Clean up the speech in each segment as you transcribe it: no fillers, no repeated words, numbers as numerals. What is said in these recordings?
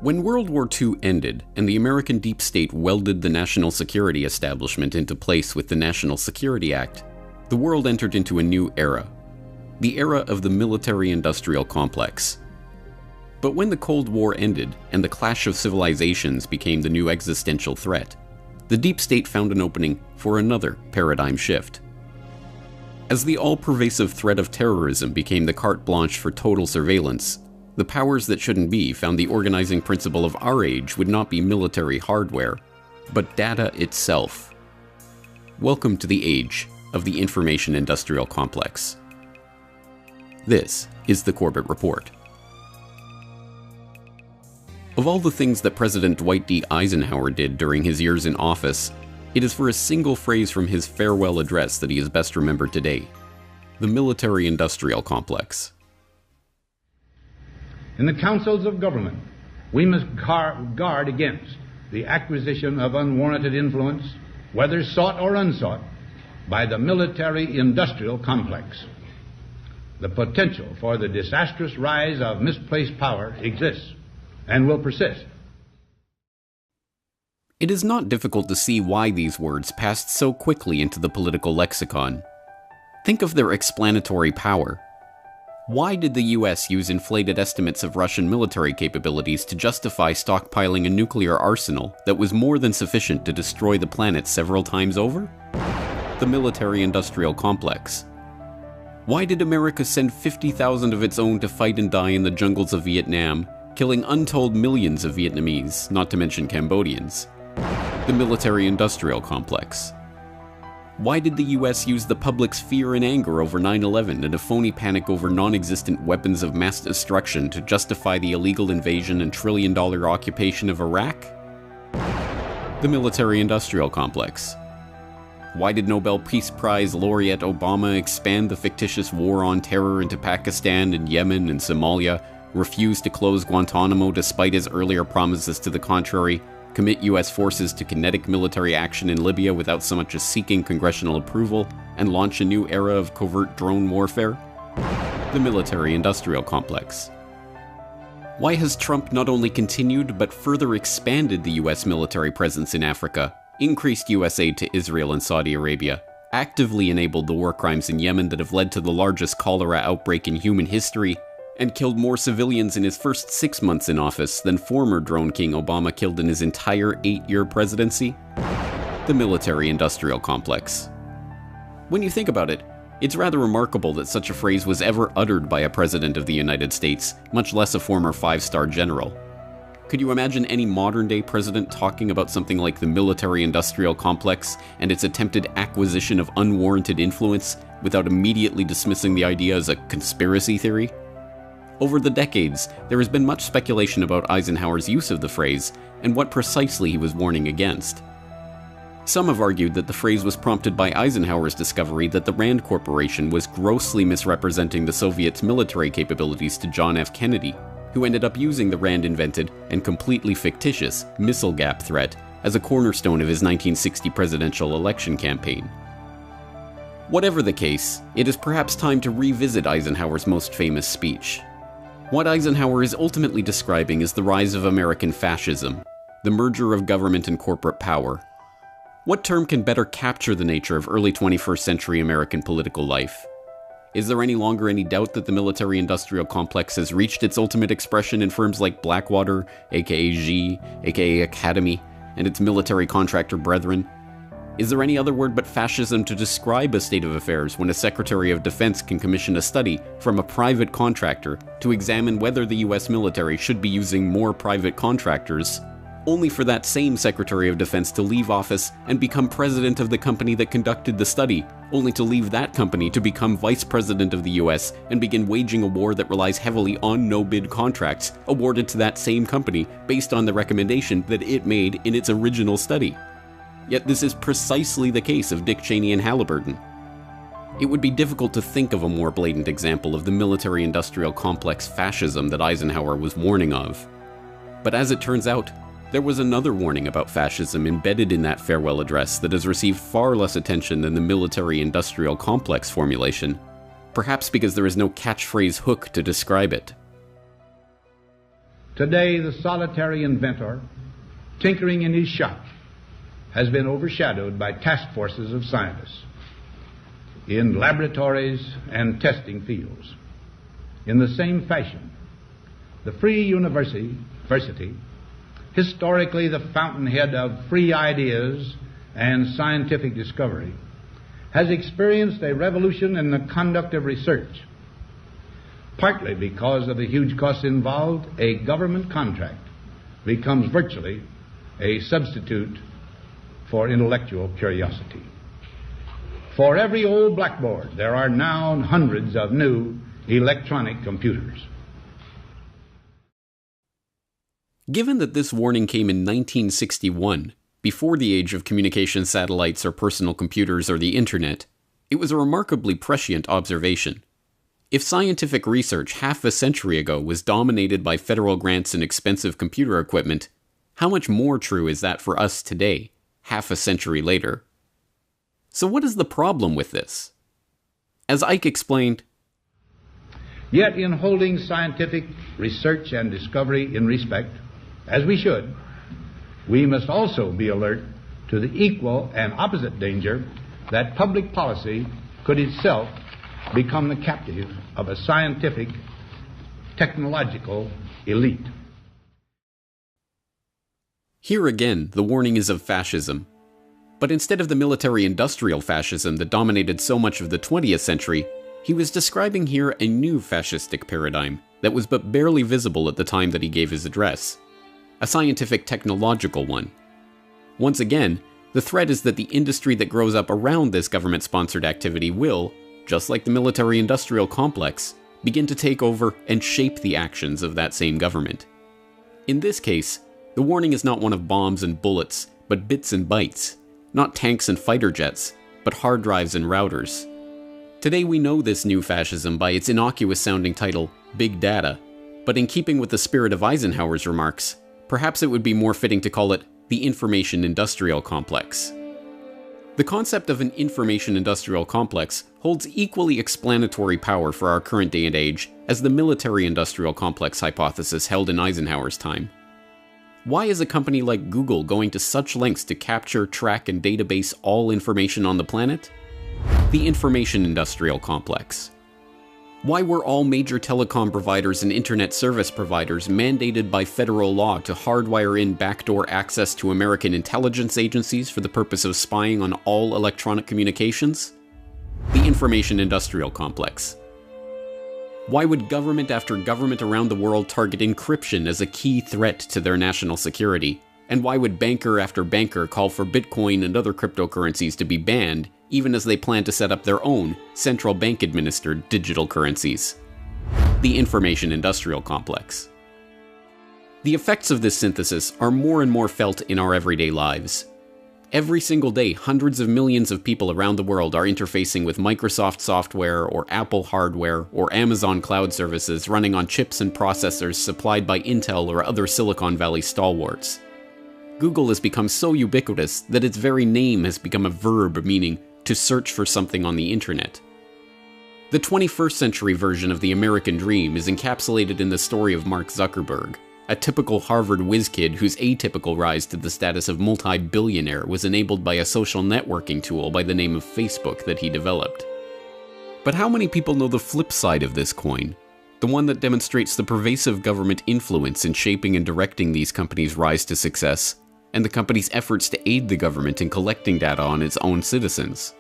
When World War II ended and the American deep state welded the national security establishment into place with the National Security Act, the world entered into a new era. The era of the military-industrial complex. But when the Cold War ended and the clash of civilizations became the new existential threat, the deep state found an opening for another paradigm shift. As the all-pervasive threat of terrorism became the carte blanche for total surveillance, the powers that shouldn't be found the organizing principle of our age would not be military hardware, but data itself. Welcome to the age of the information industrial complex. This is the Corbett Report. Of all the things that President Dwight D. Eisenhower did during his years in office, it is for a single phrase from his farewell address that he is best remembered today: the military-industrial complex. In the councils of government, we must guard against the acquisition of unwarranted influence, whether sought or unsought, by the military-industrial complex. The potential for the disastrous rise of misplaced power exists and will persist. It is not difficult to see why these words passed so quickly into the political lexicon. Think of their explanatory power. Why did the US use inflated estimates of Russian military capabilities to justify stockpiling a nuclear arsenal that was more than sufficient to destroy the planet several times over? The military-industrial complex. Why did America send 50,000 of its own to fight and die in the jungles of Vietnam, killing untold millions of Vietnamese, not to mention Cambodians? The military-industrial complex. Why did the US use the public's fear and anger over 9/11 and a phony panic over non-existent weapons of mass destruction to justify the illegal invasion and trillion-dollar occupation of Iraq? The military-industrial complex. Why did Nobel Peace Prize laureate Obama expand the fictitious war on terror into Pakistan and Yemen and Somalia, refuse to close Guantanamo despite his earlier promises to the contrary, commit US forces to kinetic military action in Libya without so much as seeking congressional approval, and launch a new era of covert drone warfare? The military-industrial complex. Why has Trump not only continued but further expanded the US military presence in Africa, increased US aid to Israel and Saudi Arabia, actively enabled the war crimes in Yemen that have led to the largest cholera outbreak in human history, and killed more civilians in his first 6 months in office than former drone king Obama killed in his entire 8-year presidency? The military-industrial complex. When you think about it, it's rather remarkable that such a phrase was ever uttered by a president of the United States, much less a former 5-star general. Could you imagine any modern-day president talking about something like the military-industrial complex and its attempted acquisition of unwarranted influence without immediately dismissing the idea as a conspiracy theory? Over the decades, there has been much speculation about Eisenhower's use of the phrase and what precisely he was warning against. Some have argued that the phrase was prompted by Eisenhower's discovery that the Rand Corporation was grossly misrepresenting the Soviets' military capabilities to John F. Kennedy, who ended up using the Rand-invented and completely fictitious missile gap threat as a cornerstone of his 1960 presidential election campaign. Whatever the case, it is perhaps time to revisit Eisenhower's most famous speech. What Eisenhower is ultimately describing is the rise of American fascism, the merger of government and corporate power. What term can better capture the nature of early 21st century American political life? Is there any longer any doubt that the military-industrial complex has reached its ultimate expression in firms like Blackwater, aka G, aka Academy, and its military contractor brethren? Is there any other word but fascism to describe a state of affairs when a Secretary of Defense can commission a study from a private contractor to examine whether the US military should be using more private contractors, only for that same Secretary of Defense to leave office and become president of the company that conducted the study, only to leave that company to become vice president of the US and begin waging a war that relies heavily on no-bid contracts awarded to that same company based on the recommendation that it made in its original study? Yet this is precisely the case of Dick Cheney and Halliburton. It would be difficult to think of a more blatant example of the military-industrial complex fascism that Eisenhower was warning of. But as it turns out, there was another warning about fascism embedded in that farewell address that has received far less attention than the military-industrial complex formulation, perhaps because there is no catchphrase hook to describe it. Today, the solitary inventor, tinkering in his shop, has been overshadowed by task forces of scientists in laboratories and testing fields. In the same fashion, the free university, historically the fountainhead of free ideas and scientific discovery, has experienced a revolution in the conduct of research. Partly because of the huge costs involved, a government contract becomes virtually a substitute for intellectual curiosity. For every old blackboard, there are now hundreds of new electronic computers. Given that this warning came in 1961, before the age of communication satellites or personal computers or the internet, it was a remarkably prescient observation. If scientific research half a century ago was dominated by federal grants and expensive computer equipment, how much more true is that for us today, half a century later? So what is the problem with this? As Ike explained, yet in holding scientific research and discovery in respect, as we should, we must also be alert to the equal and opposite danger that public policy could itself become the captive of a scientific, technological elite. Here again, the warning is of fascism. But instead of the military-industrial fascism that dominated so much of the 20th century, he was describing here a new fascistic paradigm that was but barely visible at the time that he gave his address. A scientific technological one. Once again, the threat is that the industry that grows up around this government-sponsored activity will, just like the military-industrial complex, begin to take over and shape the actions of that same government. In this case, the warning is not one of bombs and bullets, but bits and bytes. Not tanks and fighter jets, but hard drives and routers. Today we know this new fascism by its innocuous-sounding title, Big Data, but in keeping with the spirit of Eisenhower's remarks, perhaps it would be more fitting to call it the information-industrial complex. The concept of an information-industrial complex holds equally explanatory power for our current day and age as the military-industrial complex hypothesis held in Eisenhower's time. Why is a company like Google going to such lengths to capture, track, and database all information on the planet? The information-industrial complex. Why were all major telecom providers and internet service providers mandated by federal law to hardwire in backdoor access to American intelligence agencies for the purpose of spying on all electronic communications? The information-industrial complex. Why would government after government around the world target encryption as a key threat to their national security? And why would banker after banker call for Bitcoin and other cryptocurrencies to be banned, even as they plan to set up their own central bank-administered digital currencies? The information-industrial complex. The effects of this synthesis are more and more felt in our everyday lives. Every single day, hundreds of millions of people around the world are interfacing with Microsoft software or Apple hardware or Amazon cloud services running on chips and processors supplied by Intel or other Silicon Valley stalwarts. Google has become so ubiquitous that its very name has become a verb meaning to search for something on the internet. The 21st century version of the American dream is encapsulated in the story of Mark Zuckerberg, a typical Harvard whiz kid whose atypical rise to the status of multi-billionaire was enabled by a social networking tool by the name of Facebook that he developed. But how many people know the flip side of this coin? The one that demonstrates the pervasive government influence in shaping and directing these companies' rise to success, and the company's efforts to aid the government in collecting data on its own citizens.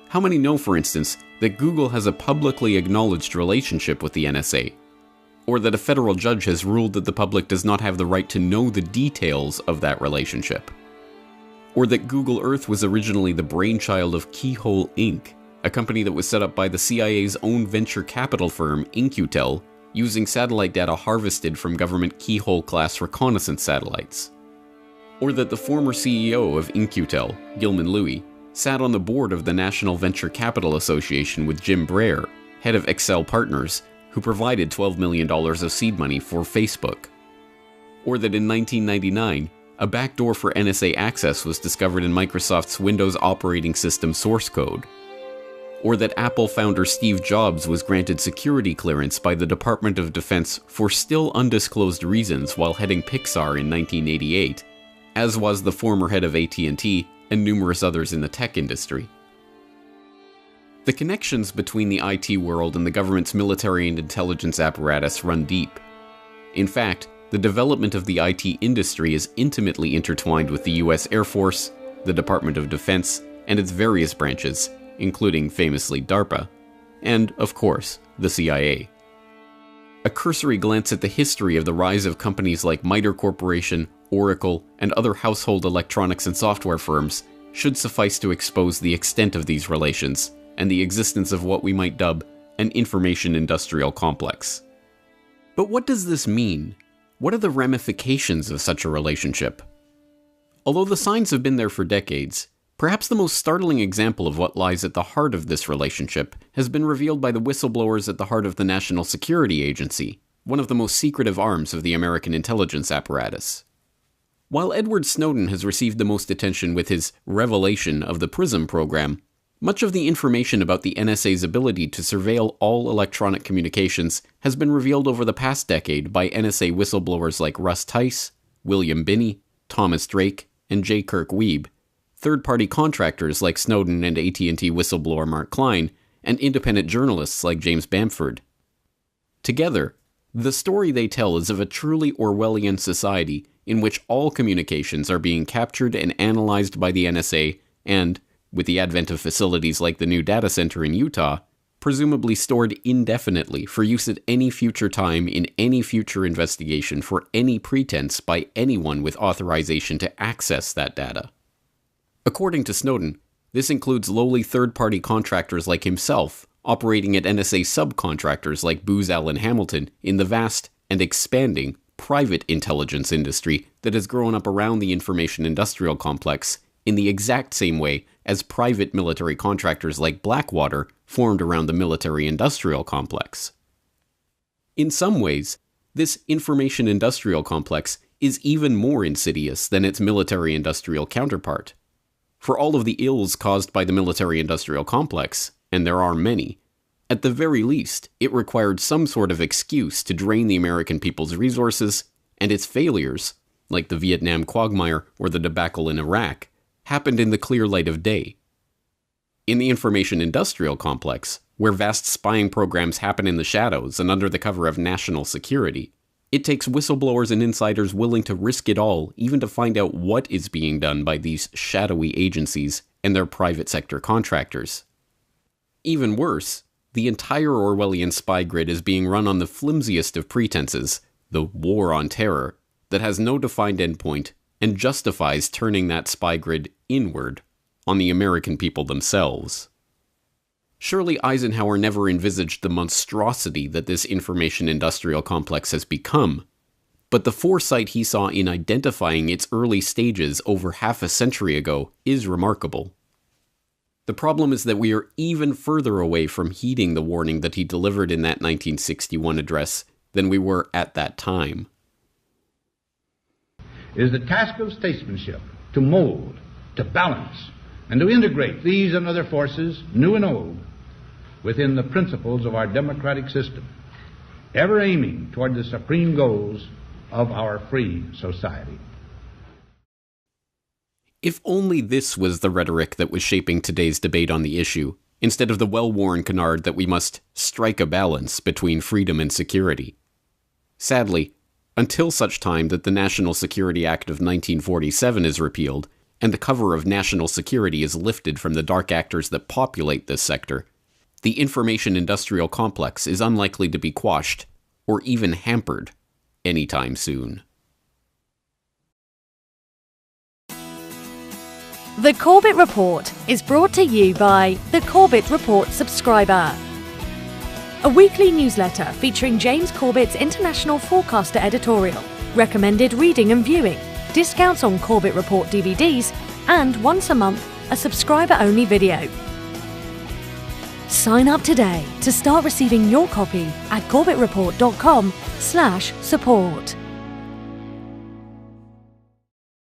How many know, for instance, that Google has a publicly acknowledged relationship with the NSA? Or that a federal judge has ruled that the public does not have the right to know the details of that relationship? Or that Google Earth was originally the brainchild of Keyhole Inc., a company that was set up by the CIA's own venture capital firm, In-Q-Tel, using satellite data harvested from government Keyhole-class reconnaissance satellites? Or that the former CEO of In-Q-Tel, Gilman Louie, sat on the board of the National Venture Capital Association with Jim Breyer, head of Excel Partners, who provided $12 million of seed money for Facebook. Or that in 1999, a backdoor for NSA access was discovered in Microsoft's Windows operating system source code. or that Apple founder Steve Jobs was granted security clearance by the Department of Defense for still undisclosed reasons while heading Pixar in 1988, as was the former head of AT&T and numerous others in the tech industry. The connections between the IT world and the government's military and intelligence apparatus run deep. In fact, the development of the IT industry is intimately intertwined with the US Air Force, the Department of Defense, and its various branches, including famously DARPA, and, of course, the CIA. A cursory glance at the history of the rise of companies like MITRE Corporation, Oracle, and other household electronics and software firms should suffice to expose the extent of these relations and the existence of what we might dub an information industrial complex. But what does this mean? What are the ramifications of such a relationship? Although the signs have been there for decades, perhaps the most startling example of what lies at the heart of this relationship has been revealed by the whistleblowers at the heart of the National Security Agency, one of the most secretive arms of the American intelligence apparatus. While Edward Snowden has received the most attention with his revelation of the PRISM program, much of the information about the NSA's ability to surveil all electronic communications has been revealed over the past decade by NSA whistleblowers like Russ Tice, William Binney, Thomas Drake, and J. Kirk Wiebe, third-party contractors like Snowden and AT&T whistleblower Mark Klein, and independent journalists like James Bamford. Together, the story they tell is of a truly Orwellian society in which all communications are being captured and analyzed by the NSA and, with the advent of facilities like the new data center in Utah, presumably stored indefinitely for use at any future time in any future investigation for any pretense by anyone with authorization to access that data. According to Snowden, this includes lowly third-party contractors like himself, operating at NSA subcontractors like Booz Allen Hamilton in the vast and expanding private intelligence industry that has grown up around the information industrial complex in the exact same way as private military contractors like Blackwater formed around the military-industrial complex. In some ways, this information-industrial complex is even more insidious than its military-industrial counterpart. For all of the ills caused by the military-industrial complex, and there are many, at the very least, it required some sort of excuse to drain the American people's resources, and its failures, like the Vietnam quagmire or the debacle in Iraq, happened in the clear light of day. In the information-industrial complex, where vast spying programs happen in the shadows and under the cover of national security, it takes whistleblowers and insiders willing to risk it all even to find out what is being done by these shadowy agencies and their private sector contractors. Even worse, the entire Orwellian spy grid is being run on the flimsiest of pretenses, the war on terror, that has no defined endpoint and justifies turning that spy grid inward on the American people themselves. Surely Eisenhower never envisaged the monstrosity that this information-industrial complex has become, but the foresight he saw in identifying its early stages over half a century ago is remarkable. The problem is that we are even further away from heeding the warning that he delivered in that 1961 address than we were at that time. It is the task of statesmanship to mold, to balance, and to integrate these and other forces, new and old, within the principles of our democratic system, ever aiming toward the supreme goals of our free society. If only this was the rhetoric that was shaping today's debate on the issue, instead of the well-worn canard that we must strike a balance between freedom and security. Sadly, until such time that the National Security Act of 1947 is repealed, and the cover of national security is lifted from the dark actors that populate this sector, the information-industrial complex is unlikely to be quashed, or even hampered, anytime soon. The Corbett Report is brought to you by the Corbett Report subscriber, a weekly newsletter featuring James Corbett's International Forecaster editorial, recommended reading and viewing, discounts on Corbett Report DVDs, and once a month, a subscriber-only video. Sign up today to start receiving your copy at corbettreport.com/support.